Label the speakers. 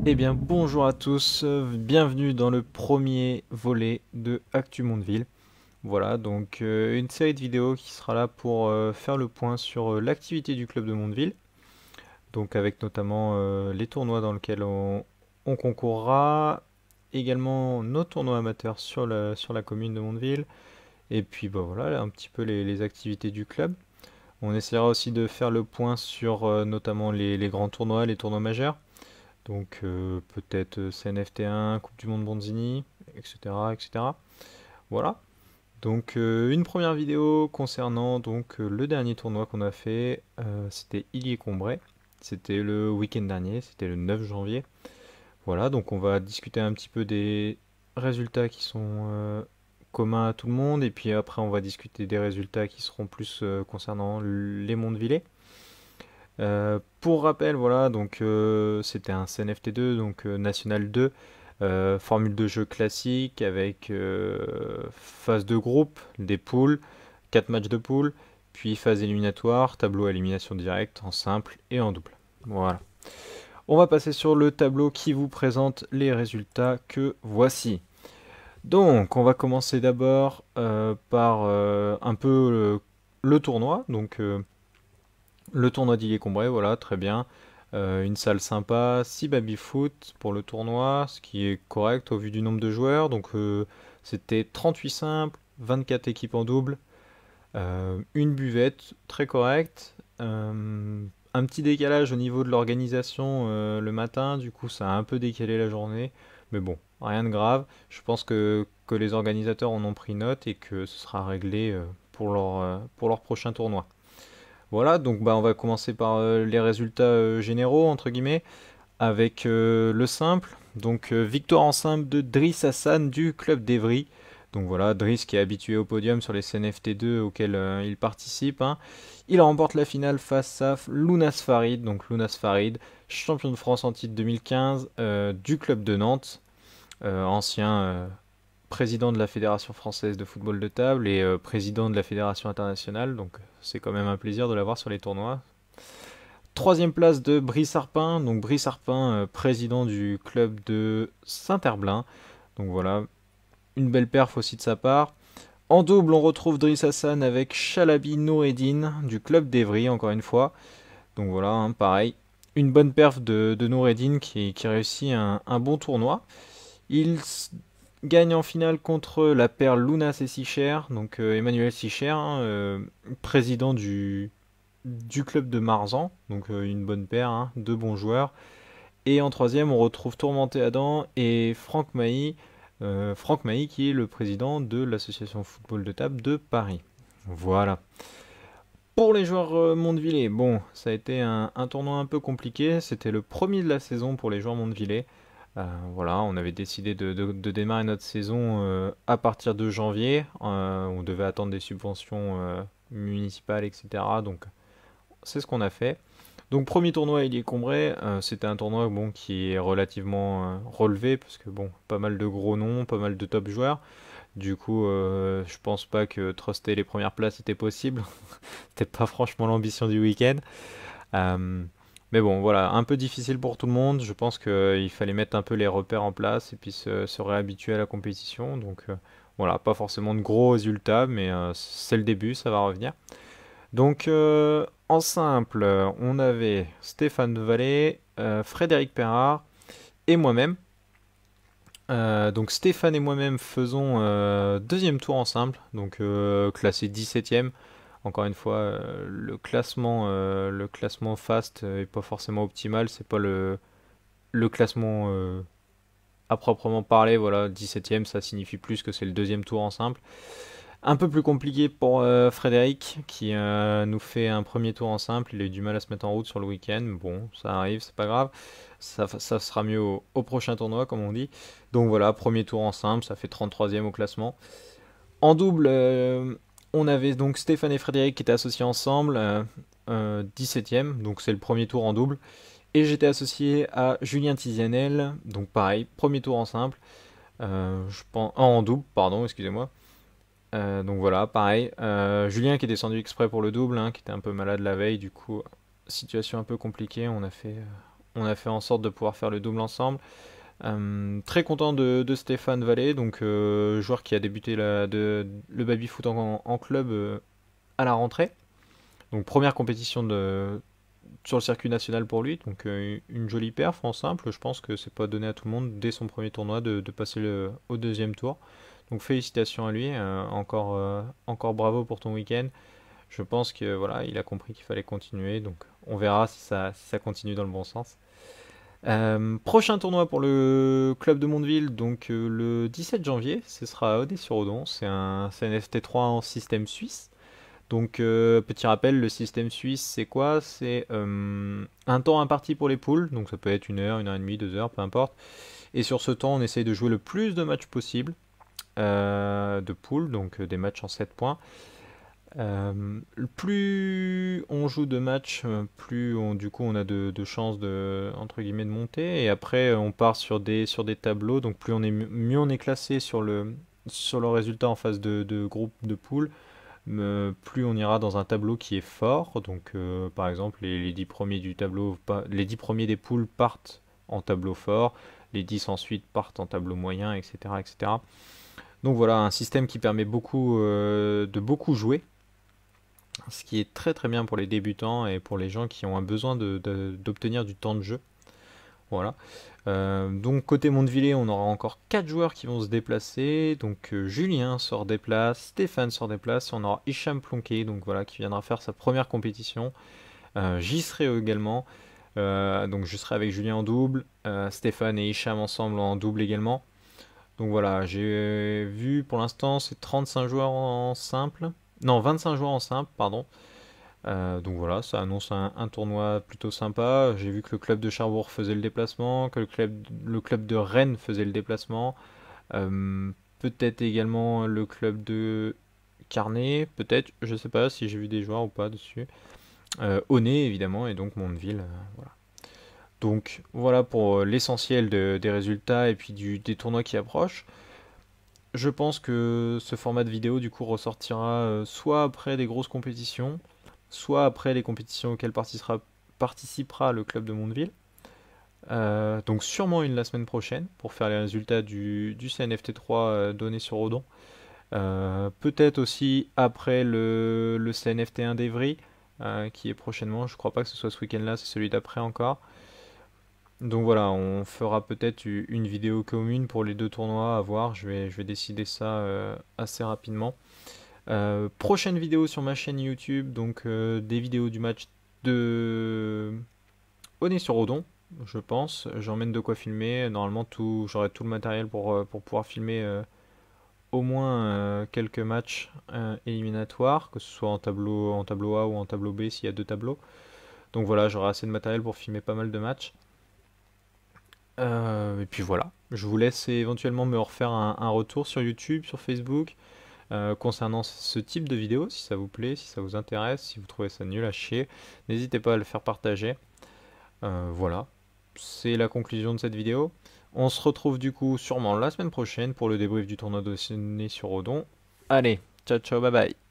Speaker 1: Eh bien bonjour à tous, bienvenue dans le premier volet de Actu Mondeville. Voilà, donc une série de vidéos qui sera là pour faire le point sur l'activité du club de Mondeville, donc avec notamment les tournois dans lesquels on concourra, également nos tournois amateurs sur la commune de Mondeville, et puis bah voilà, un petit peu les activités du club. On essaiera aussi de faire le point sur notamment les grands tournois, les tournois majeurs. Donc peut-être CNFT1, Coupe du Monde Bonzini, etc., etc. Voilà. Donc une première vidéo concernant donc le dernier tournoi qu'on a fait, c'était Illier-Combray. C'était le week-end dernier, c'était le 9 janvier. Voilà, donc on va discuter un petit peu des résultats qui sont communs à tout le monde, et puis après on va discuter des résultats qui seront plus concernant les Mondevillers. Pour rappel, voilà, donc c'était un CNFT2, donc National 2, formule de jeu classique avec phase de groupe, des poules, 4 matchs de poules, puis phase éliminatoire, tableau à élimination directe en simple et en double. Voilà. On va passer sur le tableau qui vous présente les résultats que voici. Donc, on va commencer d'abord par un peu le tournoi. Donc, le tournoi d'Illier-Combray, voilà, très bien. Une salle sympa, 6 baby-foot pour le tournoi, ce qui est correct au vu du nombre de joueurs. Donc c'était 38 simples, 24 équipes en double, une buvette, très correct. Un petit décalage au niveau de l'organisation le matin, du coup ça a un peu décalé la journée. Mais bon, rien de grave. Je pense que les organisateurs en ont pris note et que ce sera réglé pour leur prochain tournoi. Voilà, donc bah, on va commencer par les résultats généraux, entre guillemets, avec le simple. Donc victoire en simple de Driss Hassan du club d'Evry. Donc voilà, Driss qui est habitué au podium sur les CNFT2 auxquels il participe, hein. Il remporte la finale face à Lounas Farid. Donc Lounas Farid, champion de France en titre 2015 du club de Nantes, ancien président de la Fédération française de football de table et président de la Fédération internationale. Donc c'est quand même un plaisir de l'avoir sur les tournois. Troisième place de Brice Arpin, donc Brice Arpin, président du club de Saint-Herblain. Donc voilà, une belle perf aussi de sa part. En double, on retrouve Driss Hassan avec Chalabi Noureddin du club d'Evry, encore une fois. Donc voilà, hein, pareil, une bonne perf de Noureddin qui réussit un bon tournoi. Il gagne en finale contre la paire Lounas et Sicher, donc Emmanuel Sicher, hein, président du club de Marzan, donc une bonne paire, hein, deux bons joueurs. Et en troisième, on retrouve Tourmenté Adam et Franck Mailly qui est le président de l'association football de table de Paris. Voilà. Pour les joueurs Mondevillers, bon, ça a été un tournoi un peu compliqué. C'était le premier de la saison pour les joueurs Mondevillers. Voilà, on avait décidé de démarrer notre saison à partir de janvier. On devait attendre des subventions municipales, etc. Donc c'est ce qu'on a fait. Donc premier tournoi il est Combray, c'était un tournoi bon, qui est relativement relevé parce que bon, pas mal de gros noms, pas mal de top joueurs. Du coup, je pense pas que truster les premières places était possible. C'était pas franchement l'ambition du week-end. Euh, mais bon, voilà, un peu difficile pour tout le monde. Je pense qu'il fallait mettre un peu les repères en place et puis se réhabituer à la compétition. Donc voilà, pas forcément de gros résultats, mais c'est le début, ça va revenir. Donc en simple, on avait Stéphane Vallée, Frédéric Perrard et moi-même. Donc Stéphane et moi-même faisons deuxième tour en simple, donc classé 17e. Encore une fois, le classement fast est pas forcément optimal, c'est pas le classement à proprement parler. Voilà, 17e, ça signifie plus que c'est le deuxième tour en simple. Un peu plus compliqué pour Frédéric qui nous fait un premier tour en simple. Il a eu du mal à se mettre en route sur le week-end. Bon, ça arrive, c'est pas grave. Ça sera mieux au prochain tournoi, comme on dit. Donc voilà, premier tour en simple, ça fait 33e au classement. En double, on avait donc Stéphane et Frédéric qui étaient associés ensemble, 17e, donc c'est le premier tour en double. Et j'étais associé à Julien Tizianel, donc pareil, premier tour en simple, je pense, en double, pardon, excusez-moi. Donc voilà, pareil. Julien qui est descendu exprès pour le double, hein, qui était un peu malade la veille, du coup, situation un peu compliquée. On a fait en sorte de pouvoir faire le double ensemble. Très content de Stéphane Vallée, donc joueur qui a débuté le baby-foot en club à la rentrée. Donc première compétition sur le circuit national pour lui, donc une jolie perf en simple. Je pense que c'est pas donné à tout le monde dès son premier tournoi de passer au deuxième tour. Donc félicitations à lui, encore bravo pour ton week-end. Je pense que voilà, il a compris qu'il fallait continuer, donc on verra si ça continue dans le bon sens. Prochain tournoi pour le club de Mondeville, donc le 17 janvier, ce sera à Odet-sur-Odon. C'est un FT3 en système suisse. Donc petit rappel, le système suisse c'est quoi? C'est un temps imparti pour les poules, donc ça peut être 1 heure et demie, 2 heures, peu importe. Et sur ce temps, on essaye de jouer le plus de matchs possible de poules, donc des matchs en 7 points. Plus on joue de matchs, plus du coup on a de chances entre guillemets de monter. Et après on part sur des tableaux, donc plus mieux on est classé sur le résultat en phase de groupe de poule, plus on ira dans un tableau qui est fort. Donc par exemple les 10 premiers du tableau, les 10 premiers des poules partent en tableau fort, les 10 ensuite partent en tableau moyen, etc., etc. Donc voilà, un système qui permet de beaucoup jouer, ce qui est très très bien pour les débutants et pour les gens qui ont un besoin d'obtenir du temps de jeu. Voilà. Donc côté Mondevillers, on aura encore 4 joueurs qui vont se déplacer. Donc Julien sort des places, Stéphane sort des places, et on aura Hicham Plonquet, donc voilà, qui viendra faire sa première compétition. J'y serai également. Donc je serai avec Julien en double, Stéphane et Hicham ensemble en double également. Donc voilà, j'ai vu pour l'instant c'est 35 joueurs en simple. Non, 25 joueurs en simple, pardon. Donc voilà, ça annonce un tournoi plutôt sympa. J'ai vu que le club de Cherbourg faisait le déplacement, que le club de Rennes faisait le déplacement. Peut-être également le club de Carnet, peut-être, je sais pas si j'ai vu des joueurs ou pas dessus. Aunet évidemment, et donc Mondeville, voilà. Donc voilà pour l'essentiel des résultats et puis des tournois qui approchent. Je pense que ce format de vidéo du coup ressortira soit après des grosses compétitions, soit après les compétitions auxquelles participera le club de Mondeville. Donc sûrement une la semaine prochaine pour faire les résultats du CNFT3 donné sur Odon. Peut-être aussi après le CNFT1 d'Evry qui est prochainement. Je crois pas que ce soit ce week-end-là, c'est celui d'après encore. Donc voilà, on fera peut-être une vidéo commune pour les deux tournois à voir. Je vais décider ça assez rapidement. Prochaine vidéo sur ma chaîne YouTube, donc des vidéos du match de Onet-sur-Odon, je pense. J'emmène de quoi filmer. Normalement, j'aurai tout le matériel pour pouvoir filmer au moins quelques matchs éliminatoires, que ce soit en tableau A ou en tableau B s'il y a deux tableaux. Donc voilà, j'aurai assez de matériel pour filmer pas mal de matchs. Et puis voilà, je vous laisse éventuellement me refaire un retour sur YouTube, sur Facebook, concernant ce type de vidéo, si ça vous plaît, si ça vous intéresse, si vous trouvez ça nul à chier. N'hésitez pas à le faire partager. Voilà, c'est la conclusion de cette vidéo. On se retrouve du coup sûrement la semaine prochaine pour le débrief du tournoi de Sydney sur Odon. Allez, ciao ciao, bye bye.